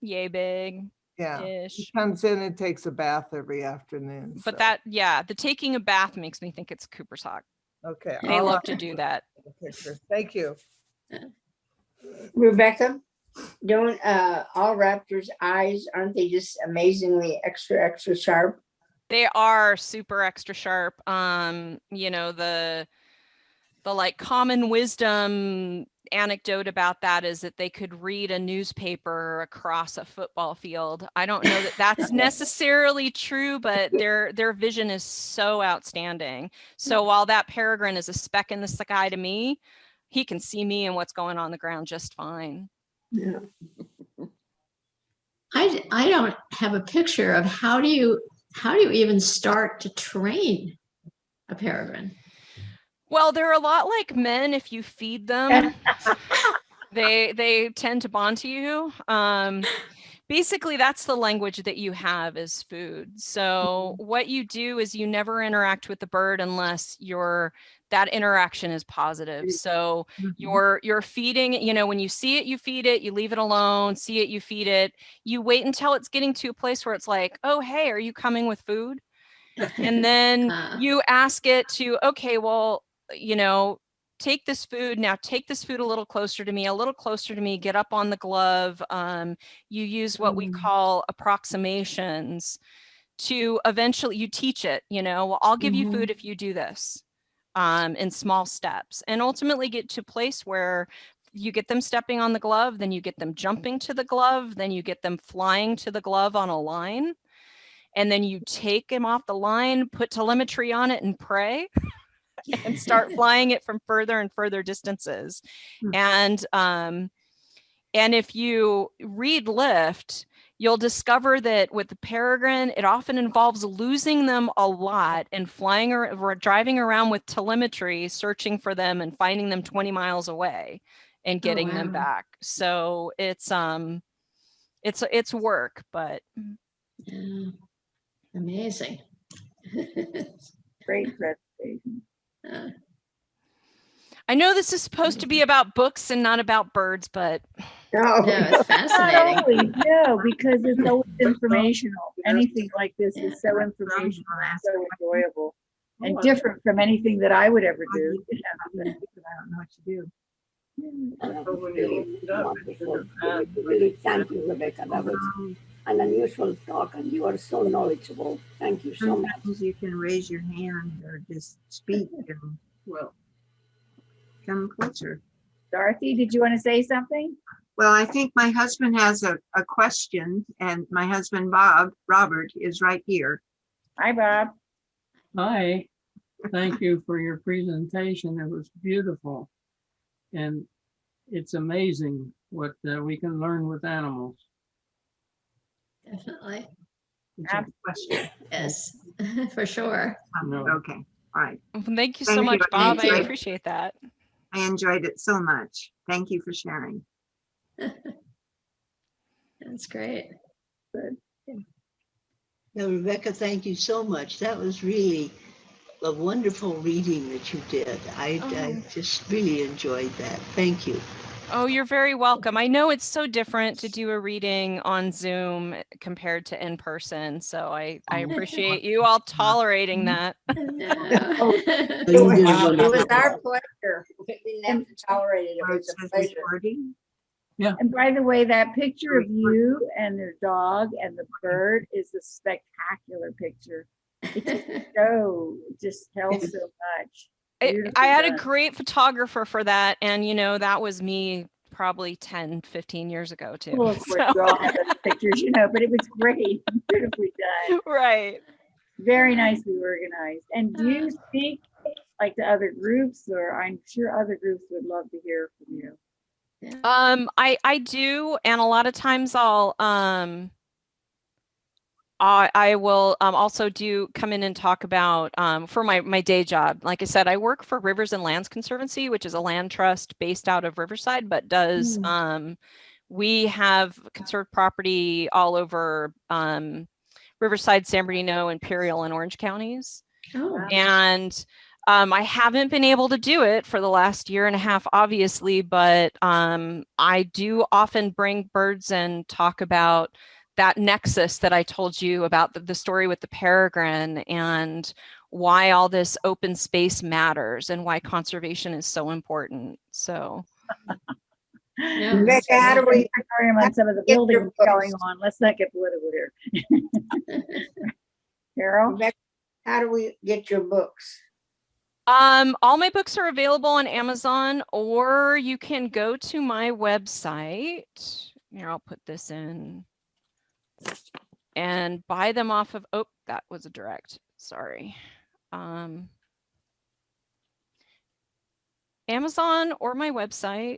yay big. Yeah, he comes in and takes a bath every afternoon. But the taking a bath makes me think it's Cooper's hawk. Okay. They love to do that. Thank you. Rebecca, don't all raptors' eyes, aren't they just amazingly extra sharp? They are super extra sharp. The like common wisdom anecdote about that is that they could read a newspaper across a football field. I don't know that that's necessarily true, but their vision is so outstanding. So while that peregrine is a speck in the sky to me, he can see me and what's going on the ground just fine. Yeah. I don't have a picture of how do you even start to train a peregrine? Well, they're a lot like men. If you feed them, they tend to bond to you. Basically, that's the language that you have is food. So what you do is you never interact with the bird unless that interaction is positive. So you're feeding, when you see it, you feed it, you leave it alone, see it, you feed it. You wait until it's getting to a place where it's like, oh, hey, are you coming with food? And then you ask it to, okay, well, take this food, now take this food a little closer to me, get up on the glove. You use what we call approximations to eventually, you teach it, well, I'll give you food if you do this in small steps, and ultimately get to a place where you get them stepping on the glove, then you get them jumping to the glove, then you get them flying to the glove on a line, and then you take him off the line, put telemetry on it and pray. And start flying it from further and further distances. And if you read Lift, you'll discover that with the peregrine, it often involves losing them a lot and flying or driving around with telemetry, searching for them and finding them 20 miles away and getting them back. So it's work, but amazing. Great presentation. I know this is supposed to be about books and not about birds, but no, it's fascinating. No, because it's so informational. Anything like this is so informational and so enjoyable and different from anything that I would ever do. I don't know what to do. Really wonderful. Really, thank you, Rebecca. That was an unusual talk, and you are so knowledgeable. Thank you so much. Sometimes you can raise your hand or just speak and well, come closer. Dorothy, did you want to say something? Well, I think my husband has a question, and my husband, Robert, is right here. Hi, Bob. Hi, thank you for your presentation. It was beautiful. And it's amazing what we can learn with animals. Definitely. Question. Yes, for sure. Okay, all right. Thank you so much, Bob. I appreciate that. I enjoyed it so much. Thank you for sharing. That's great. Good. Now, Rebecca, thank you so much. That was really a wonderful reading that you did. I just really enjoyed that. Thank you. Oh, you're very welcome. I know it's so different to do a reading on Zoom compared to in person. So I appreciate you all tolerating that. It was our pleasure. We didn't have to tolerate it. It was a pleasure. Yeah. And by the way, that picture of you and your dog and the bird is a spectacular picture. It just tells so much. I had a great photographer for that. And, you know, that was me probably 10, 15 years ago, too. Well, of course, we all have those pictures, you know, but it was great. Beautifully done. Right. Very nicely organized. And do you speak like to other groups, or I'm sure other groups would love to hear from you? I do, and a lot of times I will also come in and talk about for my day job. Like I said, I work for Rivers and Lands Conservancy, which is a land trust based out of Riverside, but does we have conserved property all over Riverside, San Bernardino, Imperial, and Orange counties. And I haven't been able to do it for the last year and a half, obviously, but I do often bring birds and talk about that nexus that I told you about, the story with the peregrine, and why all this open space matters and why conservation is so important. So, Rebecca, how do we on some of the buildings going on? Let's not get political here. Carol, Rebecca, how do we get your books? All my books are available on Amazon, or you can go to my website. Here, I'll put this in. And buy them off of, that was a direct, sorry. Amazon or my website.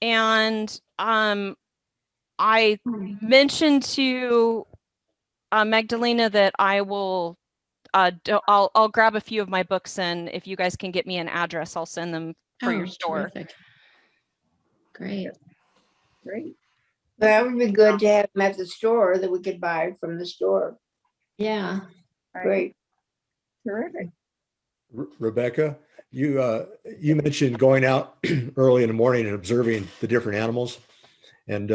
And I mentioned to Magdalena that I will, I'll grab a few of my books, and if you guys can get me an address, I'll send them for your store. Terrific. Great. Great. That would be good to have them at the store that we could buy from the store. Yeah. Great. Terrific. Rebecca, you mentioned going out early in the morning and observing the different animals. And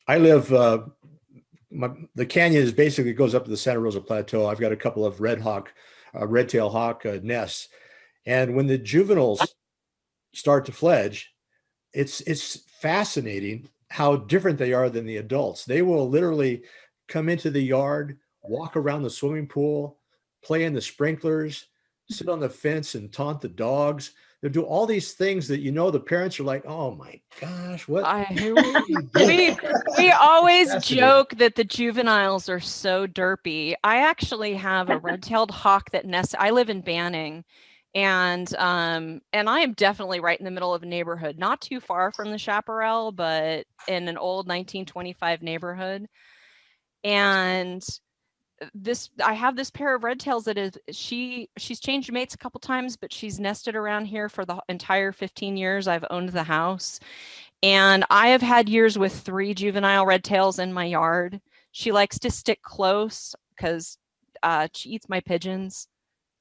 I live, the canyon is basically goes up to the Santa Rosa Plateau. I've got a couple of red-tailed hawk nests. And when the juveniles start to fledge, it's fascinating how different they are than the adults. They will literally come into the yard, walk around the swimming pool, play in the sprinklers, sit on the fence and taunt the dogs. They'll do all these things that, you know, the parents are like, oh my gosh, what? We always joke that the juveniles are so derpy. I actually have a red-tailed hawk that nests. I live in Banning. And I am definitely right in the middle of a neighborhood, not too far from the Chaparral, but in an old 1925 neighborhood. And I have this pair of red tails that she's changed mates a couple times, but she's nested around here for the entire 15 years I've owned the house. And I have had years with 3 juvenile red tails in my yard. She likes to stick close because she eats my pigeons.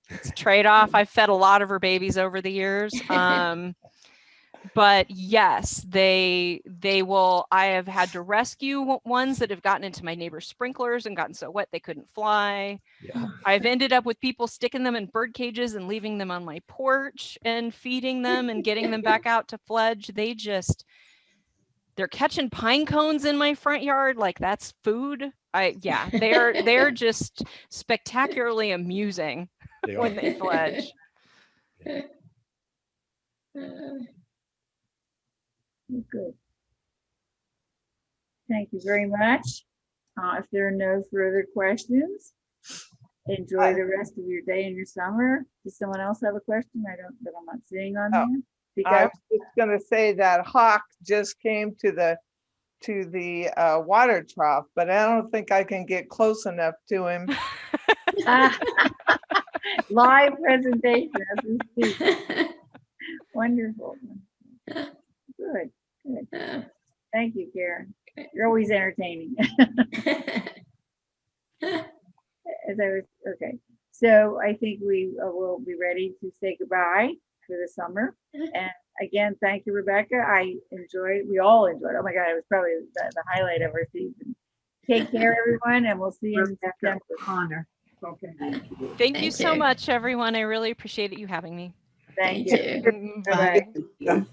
It's a trade-off. I've fed a lot of her babies over the years. But yes, they will. I have had to rescue ones that have gotten into my neighbor's sprinklers and gotten so wet they couldn't fly. Yeah. I've ended up with people sticking them in bird cages and leaving them on my porch and feeding them and getting them back out to fledge. They're catching pine cones in my front yard like that's food. They're just spectacularly amusing when they fledge. Good. Thank you very much. If there are no further questions, enjoy the rest of your day and your summer. Does someone else have a question? I don't, that I'm not seeing on there. I was just going to say that hawk just came to the water trough, but I don't think I can get close enough to him. Live presentation as we speak. Wonderful. Good. Thank you, Karen. You're always entertaining. Okay. So I think we will be ready to say goodbye for the summer. And again, thank you, Rebecca. We all enjoyed. Oh my God, it was probably the highlight of our season. Take care, everyone, and we'll see you in September. Honor. Okay. Thank you so much, everyone. I really appreciated you having me. Thank you. Bye. Bye.